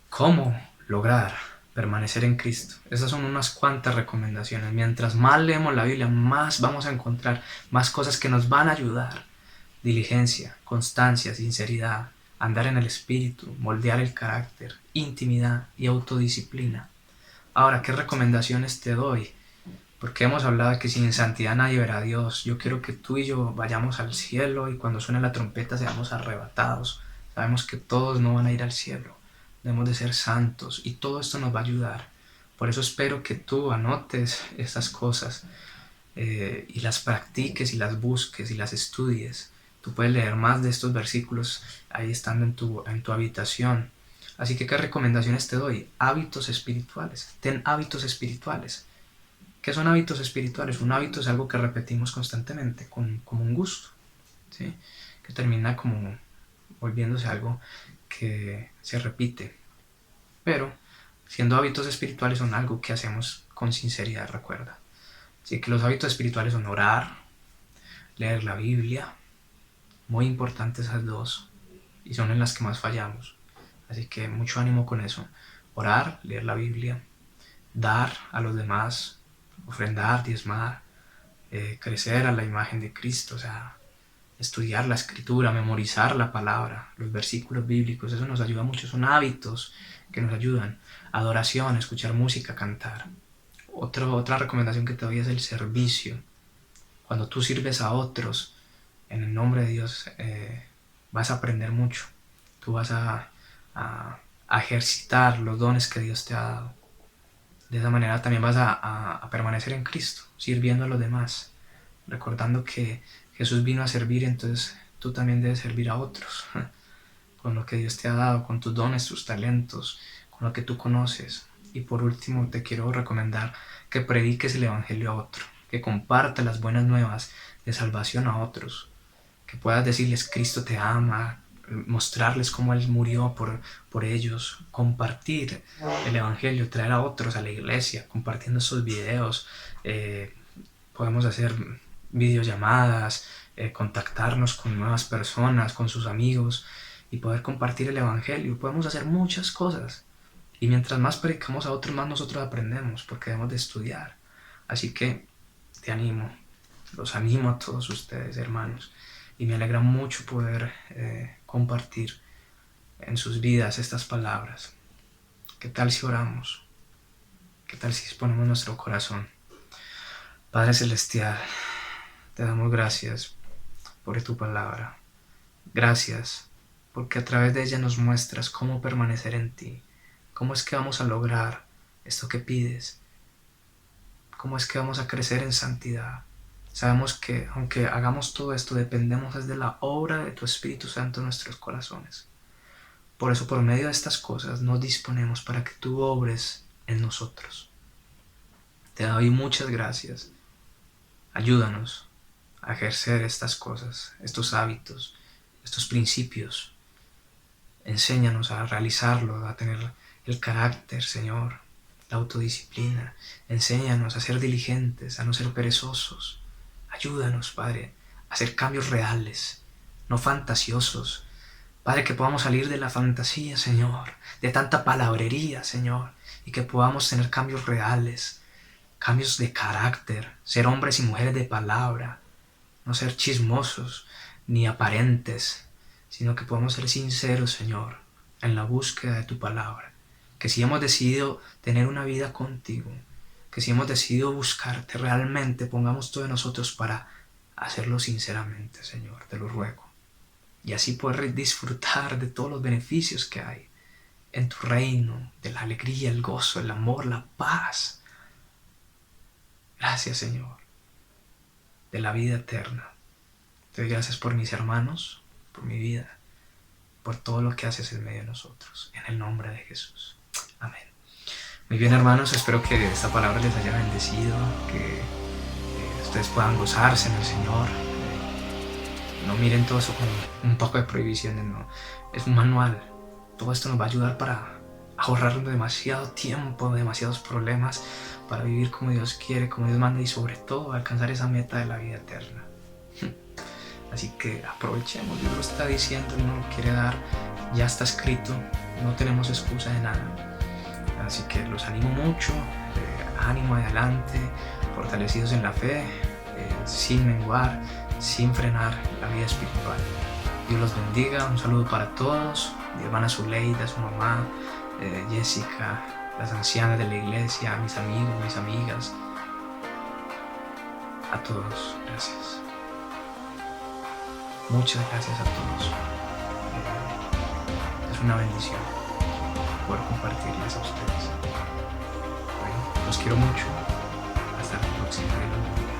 A: ¿Cómo lograr permanecer en Cristo? Esas son unas cuantas recomendaciones. Mientras más leemos la Biblia, más vamos a encontrar más cosas que nos van a ayudar. Diligencia, constancia, sinceridad, andar en el Espíritu, moldear el carácter, intimidad y autodisciplina. Ahora, ¿qué recomendaciones te doy? Porque hemos hablado de que sin santidad nadie verá a Dios. Yo quiero que tú y yo vayamos al cielo y cuando suene la trompeta seamos arrebatados. Sabemos que todos no van a ir al cielo. Debemos de ser santos y todo esto nos va a ayudar. Por eso espero que tú anotes estas cosas y las practiques y las busques y las estudies. Tú puedes leer más de estos versículos ahí estando en tu habitación. Así que, ¿qué recomendaciones te doy? Hábitos espirituales. Ten hábitos espirituales. ¿Qué son hábitos espirituales? Un hábito es algo que repetimos constantemente, como un gusto, ¿sí? Que termina como volviéndose algo que se repite. Pero, siendo hábitos espirituales, son algo que hacemos con sinceridad, recuerda. Así que los hábitos espirituales son orar, leer la Biblia, muy importantes esas dos, y son en las que más fallamos. Así que mucho ánimo con eso. Orar, leer la Biblia, dar a los demás, ofrendar, diezmar, crecer a la imagen de Cristo, o sea, estudiar la escritura, memorizar la palabra, los versículos bíblicos, eso nos ayuda mucho, son hábitos que nos ayudan. Adoración, escuchar música, cantar. Otra recomendación que te doy es el servicio. Cuando tú sirves a otros en el nombre de Dios, vas a aprender mucho. Tú vas a ejercitar los dones que Dios te ha dado. De esa manera también vas a permanecer en Cristo, sirviendo a los demás, recordando que Jesús vino a servir, entonces tú también debes servir a otros, con lo que Dios te ha dado, con tus dones, tus talentos, con lo que tú conoces. Y por último te quiero recomendar que prediques el Evangelio a otro, que compartas las buenas nuevas de salvación a otros, que puedas decirles Cristo te ama, mostrarles cómo Él murió por ellos, compartir el Evangelio, traer a otros a la iglesia, compartiendo estos videos. Podemos hacer videollamadas, contactarnos con nuevas personas, con sus amigos y poder compartir el Evangelio. Podemos hacer muchas cosas y mientras más predicamos a otros, más nosotros aprendemos porque debemos de estudiar. Así que te animo, los animo a todos ustedes, hermanos, y me alegra mucho poder compartir en sus vidas estas palabras. ¿Qué tal si oramos? ¿Qué tal si disponemos nuestro corazón? Padre Celestial, te damos gracias por tu palabra. Gracias porque a través de ella nos muestras cómo permanecer en ti. Cómo es que vamos a lograr esto que pides. Cómo es que vamos a crecer en santidad. Sabemos que aunque hagamos todo esto, dependemos de la obra de tu Espíritu Santo en nuestros corazones. Por eso, por medio de estas cosas, nos disponemos para que tú obres en nosotros. Te doy muchas gracias. Ayúdanos a ejercer estas cosas, estos hábitos, estos principios. Enséñanos a realizarlo, a tener el carácter, Señor, la autodisciplina. Enséñanos a ser diligentes, a no ser perezosos. Ayúdanos, Padre, a hacer cambios reales, no fantasiosos. Padre, que podamos salir de la fantasía, Señor, de tanta palabrería, Señor, y que podamos tener cambios reales, cambios de carácter, ser hombres y mujeres de palabra, no ser chismosos ni aparentes, sino que podamos ser sinceros, Señor, en la búsqueda de tu palabra. Que si hemos decidido tener una vida contigo, que si hemos decidido buscarte realmente, pongamos todo de nosotros para hacerlo sinceramente, Señor, te lo ruego. Y así poder disfrutar de todos los beneficios que hay en tu reino, de la alegría, el gozo, el amor, la paz. Gracias, Señor, de la vida eterna. Te doy gracias por mis hermanos, por mi vida, por todo lo que haces en medio de nosotros. En el nombre de Jesús. Amén. Muy bien, hermanos, espero que esta palabra les haya bendecido, que ustedes puedan gozarse en el Señor. No miren todo eso con un poco de prohibiciones, no. Es un manual. Todo esto nos va a ayudar para ahorrar demasiado tiempo, demasiados problemas, para vivir como Dios quiere, como Dios manda y sobre todo alcanzar esa meta de la vida eterna. Así que aprovechemos, Dios lo está diciendo, no lo quiere dar, ya está escrito, no tenemos excusa de nada. Así que los animo mucho, ánimo adelante, fortalecidos en la fe, sin menguar, sin frenar la vida espiritual. Dios los bendiga, un saludo para todos, mi hermana Zuleida, su mamá, Jessica, las ancianas de la iglesia, mis amigos, mis amigas, a todos, gracias. Muchas gracias a todos. Es una bendición poder compartirles a ustedes. Bueno, los quiero mucho. Hasta la próxima.